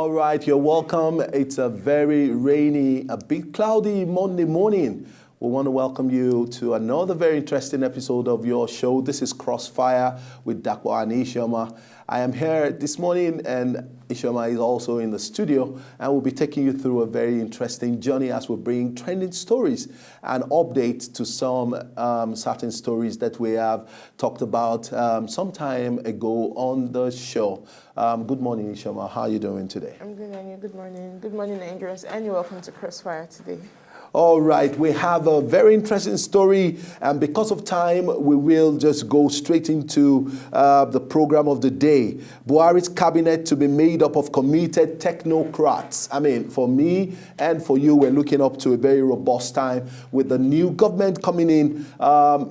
All right, you're welcome. It's a very rainy, a bit cloudy Monday morning. We want to welcome you to another very interesting episode of your show. This is Crossfire with Dakwa and Ishoma. I am here this morning and Ishoma is also in the studio, and we'll be taking you through a very interesting journey as we bring trending stories and updates to some certain stories that we have talked about some time ago on the show. Good morning, Ishoma. How are you doing today? I'm good, and you? Good morning. Good morning, Nigerians, and you're welcome to Crossfire today. All right, we have a very interesting story, and because of time, we will just go straight into the program of the day. Buhari's cabinet to be made up of committed technocrats. I mean, for me and for you, we're looking up to a very robust time with the new government coming in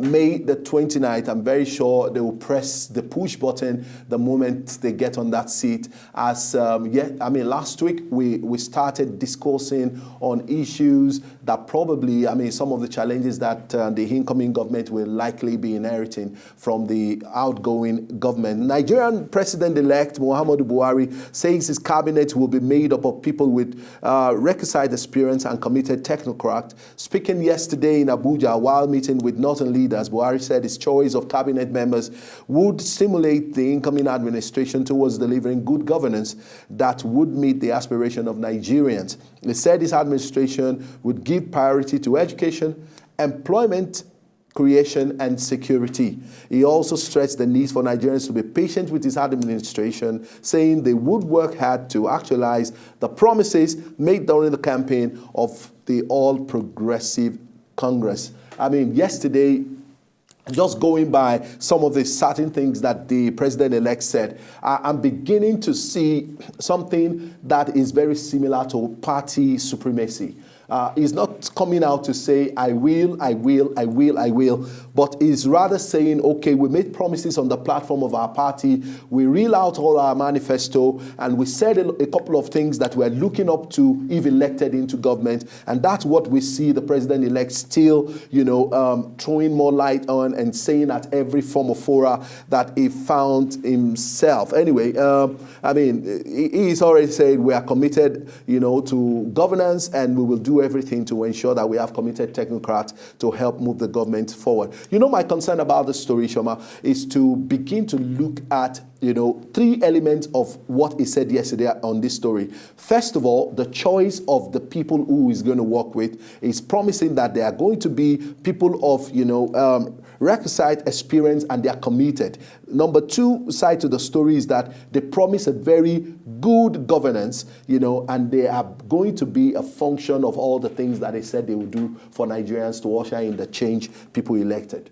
May the 29th. I'm very sure they will press the push button the moment they get on that seat. As last week we started discussing on issues that probably, some of the challenges that the incoming government will likely be inheriting from the outgoing government. Nigerian President-elect Muhammadu Buhari says his cabinet will be made up of people with requisite experience and committed technocrats. Speaking yesterday in Abuja while meeting with northern leaders, Buhari said his choice of cabinet members would stimulate the incoming administration towards delivering good governance that would meet the aspiration of Nigerians. He said his administration would give priority to education, employment creation, and security. He also stressed the need for Nigerians to be patient with his administration, saying they would work hard to actualize the promises made during the campaign of the All Progressive Congress. Yesterday, just going by some of the certain things that the president-elect said, I'm beginning to see something that is very similar to party supremacy. He's not coming out to say, I will, but he's rather saying, okay, we made promises on the platform of our party, we reel out all our manifesto, and we said a couple of things that we're looking up to if elected into government, and that's what we see the president-elect still, throwing more light on and saying at every form of fora that he found himself. Anyway, he's already said we are committed, to governance, and we will do everything to ensure that we have committed technocrats to help move the government forward. My concern about the story, Shoma, is to begin to look at three elements of what he said yesterday on this story. First of all, the choice of the people who he's going to work with is promising that they are going to be people of, requisite experience and they are committed. Number two side to the story is that they promise a very good governance, and they are going to be a function of all the things that they said they would do for Nigerians to usher in the change people elected.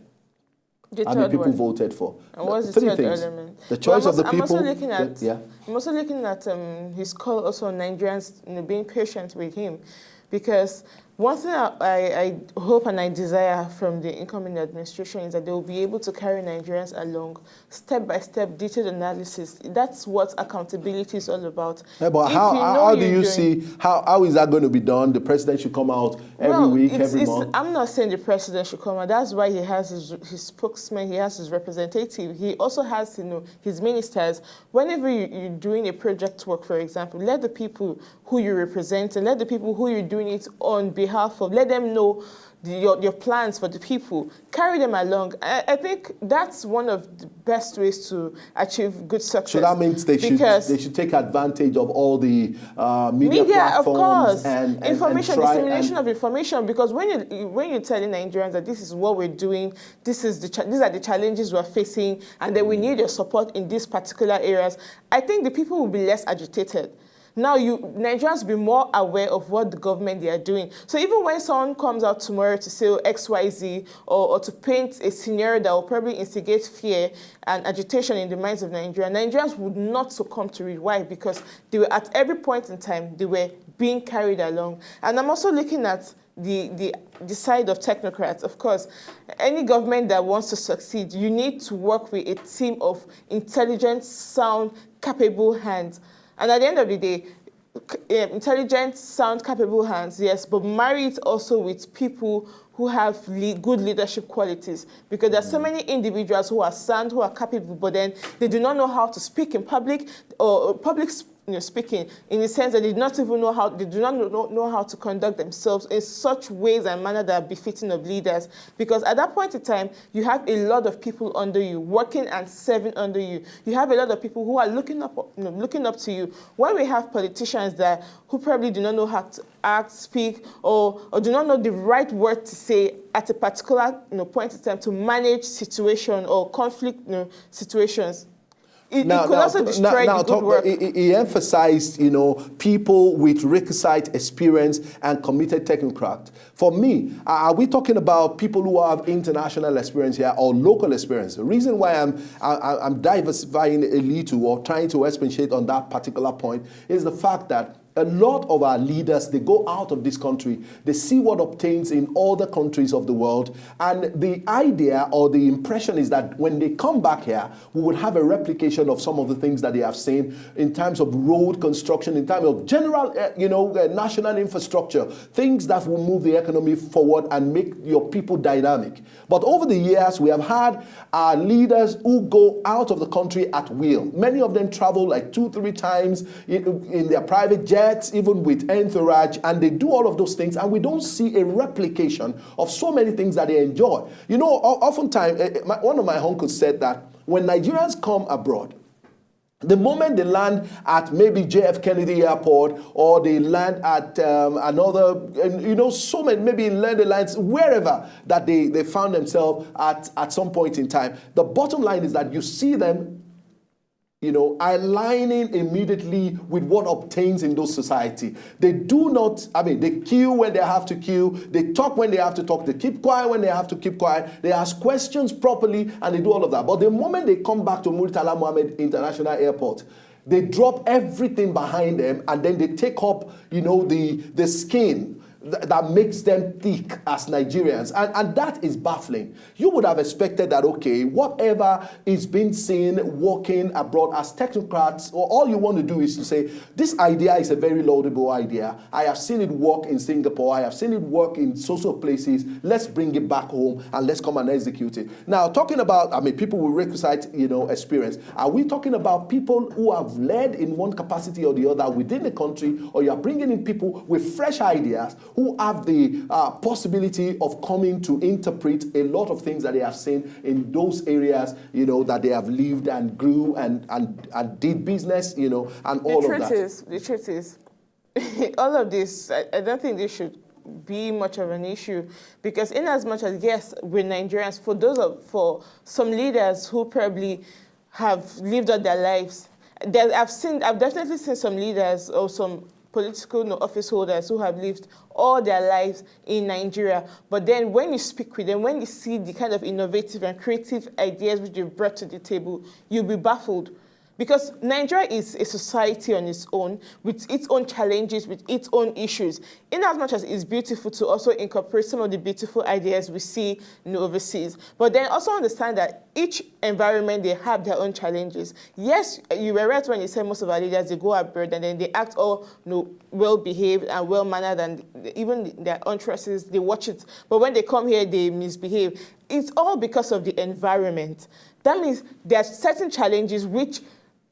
People voted for. And what's the third element? The choice of the people. I'm also looking at his call also on Nigerians being patient with him, because one thing I hope and I desire from the incoming administration is that they will be able to carry Nigerians along step-by-step detailed analysis. That's what accountability is all about. Yeah, but how do you see, how is that going to be done? The president should come out every week, every month? I'm not saying the president should come out. That's why he has his spokesman, he has his representative. He also has his ministers. Whenever you're doing a project work, for example, let the people who you represent and let the people who you're doing it on behalf of, let them know your plans for the people. Carry them along. I think that's one of the best ways to achieve good success. So that means they should take advantage of all the media platforms, of course, and information, dissemination of information. Because when you're telling Nigerians that this is what we're doing, these are the challenges we're facing, and then we need your support in these particular areas, I think the people will be less agitated. Now, Nigerians will be more aware of what the government they are doing. So even when someone comes out tomorrow to say XYZ or to paint a scenario that will probably instigate fear and agitation in the minds of Nigerians would not succumb to it. Why? Because they were at every point in time, they were being carried along. And I'm also looking at the side of technocrats. Of course, any government that wants to succeed, you need to work with a team of intelligent, sound, capable hands. And at the end of the day, intelligent, sound, capable hands, yes, but marry it also with people who have good leadership qualities. Because there are so many individuals who are sound, who are capable, but then they do not know how to speak in public, or public speaking, in the sense that they do not even know how, they do not know how to conduct themselves in such ways and manner that are befitting of leaders. Because at that point in time, you have a lot of people under you, working and serving under you. You have a lot of people who are looking up to you. When we have politicians who probably do not know how to act, speak, or do not know the right word to say at a particular point in time to manage situation or conflict situations, it could also destroy the good work. He emphasized, people with requisite experience and committed technocrat. For me, are we talking about people who have international experience here or local experience? The reason why I'm diversifying a little or trying to expatiate on that particular point is the fact that a lot of our leaders, they go out of this country, they see what obtains in other countries of the world, and the idea or the impression is that when they come back here, we would have a replication of some of the things that they have seen in terms of road construction, in terms of general, national infrastructure, things that will move the economy forward and make your people dynamic. But over the years, we have had our leaders who go out of the country at will. Many of them travel like 2-3 times in their private jets, even with entourage, and they do all of those things, and we don't see a replication of so many things that they enjoy. Oftentimes, one of my uncles said that when Nigerians come abroad, the moment they land at maybe JF Kennedy Airport or they land at another, so many, maybe land the lines, wherever that they found themselves at some point in time, the bottom line is that you see them aligning immediately with what obtains in those society. They do not, they queue when they have to queue, they talk when they have to talk, they keep quiet when they have to keep quiet, they ask questions properly, and they do all of that. But the moment they come back to Murtala Mohammed International Airport, they drop everything behind them, and then they take up, the skin that makes them thick as Nigerians. And that is baffling. You would have expected that, okay, whatever is being seen working abroad as technocrats, or all you want to do is to say, this idea is a very laudable idea. I have seen it work in Singapore. I have seen it work in social places. Let's bring it back home and let's come and execute it. Now, talking about, people with requisite, experience, are we talking about people who have led in one capacity or the other within the country, or you are bringing in people with fresh ideas who have the possibility of coming to interpret a lot of things that they have seen in those areas, that they have lived and grew and did business, and all of that. The truth is, all of this, I don't think this should be much of an issue, because in as much as, yes, we're Nigerians, for some leaders who probably have lived out their lives, I've definitely seen some leaders or some political office holders who have lived all their lives in Nigeria. But then when you speak with them, when you see the kind of innovative and creative ideas which you've brought to the table, you'll be baffled. Because Nigeria is a society on its own, with its own challenges, with its own issues. In as much as it's beautiful to also incorporate some of the beautiful ideas we see overseas. But then also understand that each environment, they have their own challenges. Yes, you were right when you said most of our leaders, they go abroad and then they act all well-behaved and well-mannered, and even their interests, they watch it. But when they come here, they misbehave. It's all because of the environment. That means there are certain challenges which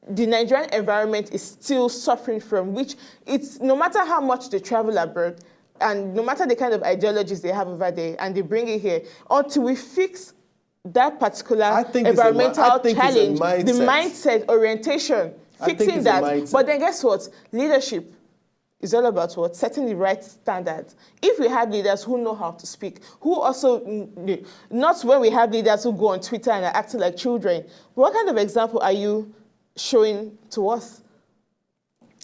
the Nigerian environment is still suffering from, which it's no matter how much they travel abroad and no matter the kind of ideologies they have over there and they bring it here, until we fix that particular environmental challenge, the mindset, orientation, fixing that. But then guess what? Leadership is all about what? Setting the right standards. If we have leaders who know how to speak, who also, not when we have leaders who go on Twitter and are acting like children, what kind of example are you showing to us?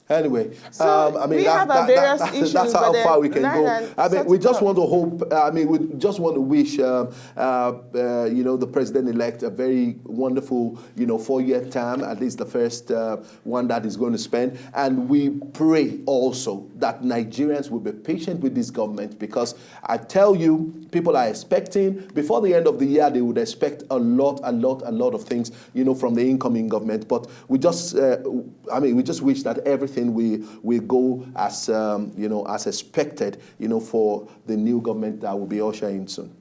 Anyway, we have our various issues, that's how far we can go. We just want to hope. We just want to wish, the president-elect a very wonderful, 4-year term, at least the first one that he's going to spend. And we pray also that Nigerians will be patient with this government, because I tell you, people are expecting before the end of the year they would expect a lot of things, from the incoming government. But we just, we just wish that everything we go as as expected, for the new government that will be ushering in soon.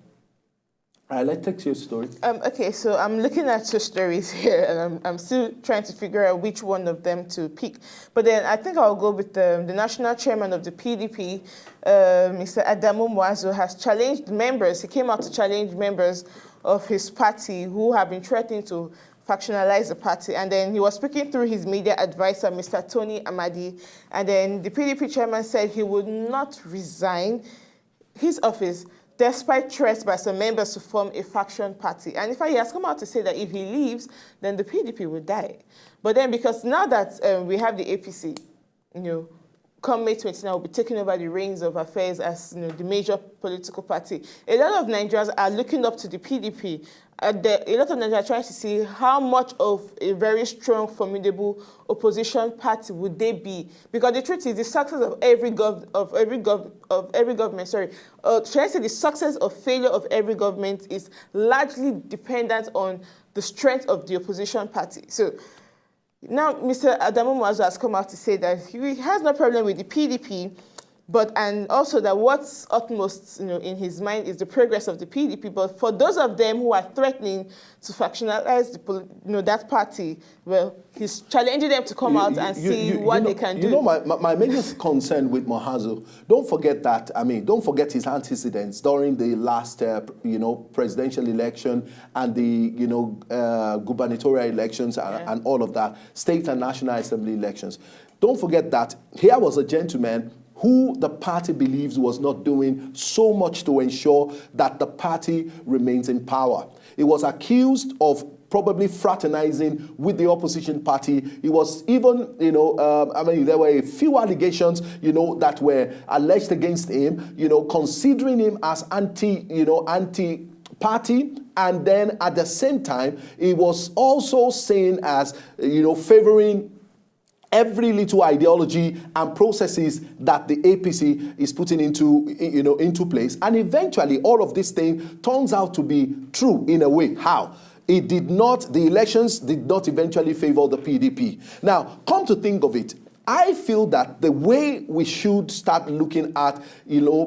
Let's take your story. Okay, so I'm looking at two stories here, and I'm still trying to figure out which one of them to pick. But then I think I'll go with the national chairman of the PDP, Mr. Adamu Muazu, has challenged members. He came out to challenge members of his party who have been threatening to factionalize the party. And then he was speaking through his media advisor, Mr. Tony Amadi. And then the PDP chairman said he would not resign his office despite threats by some members to form a faction party. And in fact, he has come out to say that if he leaves, then the PDP will die. But then because now that we have the APC, come May 29, will be taking over the reins of affairs as the major political party. A lot of Nigerians are looking up to the PDP. A lot of Nigerians are trying to see how much of a very strong, formidable opposition party would they be. Because the truth is, the success of every government, should I say the success or failure of every government is largely dependent on the strength of the opposition party. So now, Mr. Adamu Muazu has come out to say that he has no problem with the PDP, and also that what's utmost in his mind is the progress of the PDP. But for those of them who are threatening to factionalize that party, well, he's challenging them to come out and see what they can do. My major concern with Muazu, don't forget his antecedents during the last, presidential election and the, gubernatorial elections and all of that, state and national assembly elections. Don't forget that here was a gentleman who the party believes was not doing so much to ensure that the party remains in power. He was accused of probably fraternizing with the opposition party. He was even, there were a few allegations, that were alleged against him, considering him as anti-party. And then at the same time, he was also seen as, favoring every little ideology and processes that the APC is putting into place. And eventually, all of this thing turns out to be true in a way. How? The elections did not eventually favor the PDP. Now, come to think of it, I feel that the way we should start looking at,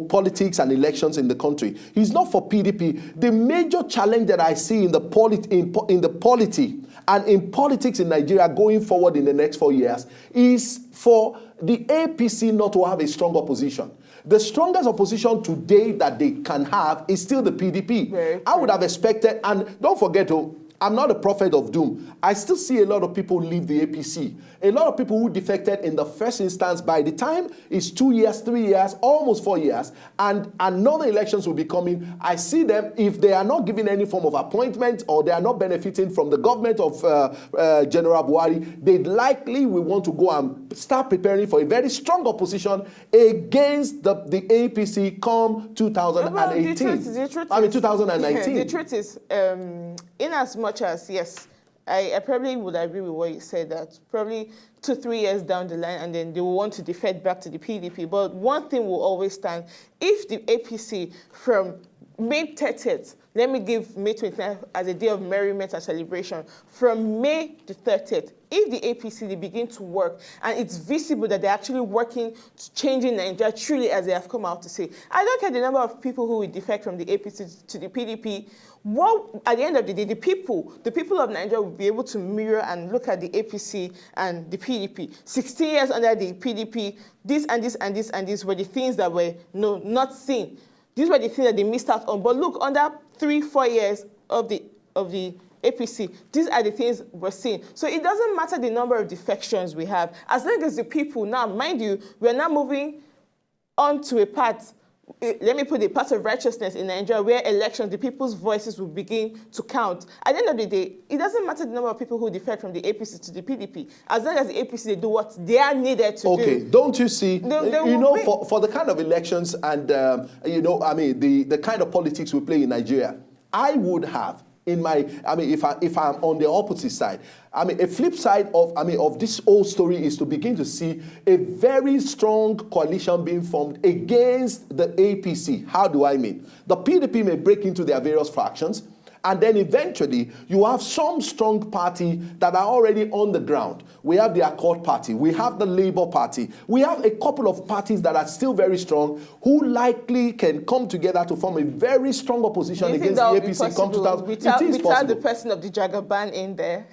politics and elections in the country is not for PDP. The major challenge that I see in the polity and in politics in Nigeria going forward in the next 4 years is for the APC not to have a strong opposition. The strongest opposition today that they can have is still the PDP. I would have expected, and don't forget, I'm not a prophet of doom. I still see a lot of people leave the APC. A lot of people who defected in the first instance, by the time it's 2 years, 3 years, almost 4 years, and another elections will be coming, I see them, if they are not given any form of appointment or they are not benefiting from the government of General Buhari, they likely will want to go and start preparing for a very strong opposition against the APC come 2018. 2019. The truth is, in as much as, yes, I probably would agree with what you said, that probably 2-3 years down the line and then they will want to defect back to the PDP. But one thing will always stand. If the APC from May 30th, let me give May 29th as a day of merriment and celebration, from May the 30th, if the APC, they begin to work and it's visible that they're actually working to changing Nigeria truly as they have come out to say, I don't care the number of people who will defect from the APC to the PDP. At the end of the day, the people of Nigeria will be able to mirror and look at the APC and the PDP. 16 years under the PDP, this and this and this and this were the things that were not seen. These were the things that they missed out on. But look, under 3-4 years of the APC, these are the things we're seeing. So it doesn't matter the number of defections we have. As long as the people, now, mind you, we're now moving on to a path, let me put a path of righteousness in Nigeria where elections, the people's voices will begin to count. At the end of the day, it doesn't matter the number of people who defect from the APC to the PDP. As long as the APC, they do what they are needed to do. Okay, don't you see, for the kind of elections and, the kind of politics we play in Nigeria, I would have, if I'm on the opposite side, a flip side of this whole story is to begin to see a very strong coalition being formed against the APC. How do I mean? The PDP may break into their various fractions, And then eventually, you have some strong party that are already on the ground. We have the Accord Party. We have the Labour Party. We have a couple of parties that are still very strong who likely can come together to form a very strong opposition against the APC come 2000. Without the person of the Jagaban in there.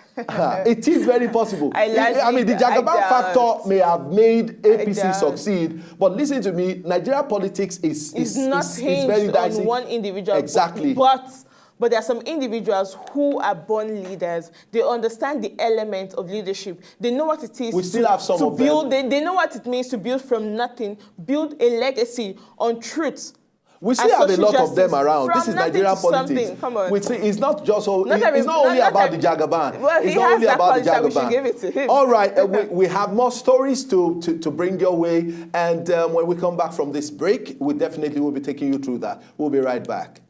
It is very possible. I mean, the Jagaban factor may have made APC succeed, but listen to me, Nigeria politics is not hinged very dicey. on one individual. Exactly. But there are some individuals who are born leaders. They understand the element of leadership. They know what it is to build. They know what it means to build from nothing, build a legacy on truth. We still have a lot of them around. This is Nigerian politics. Come on. We see, it's not just it's not only about the Jagaban. Well, it's not only about the Jagaban. We should give it to him. All right, we have more stories to bring your way, and when we come back from this break, we definitely will be taking you through that. We'll be right back.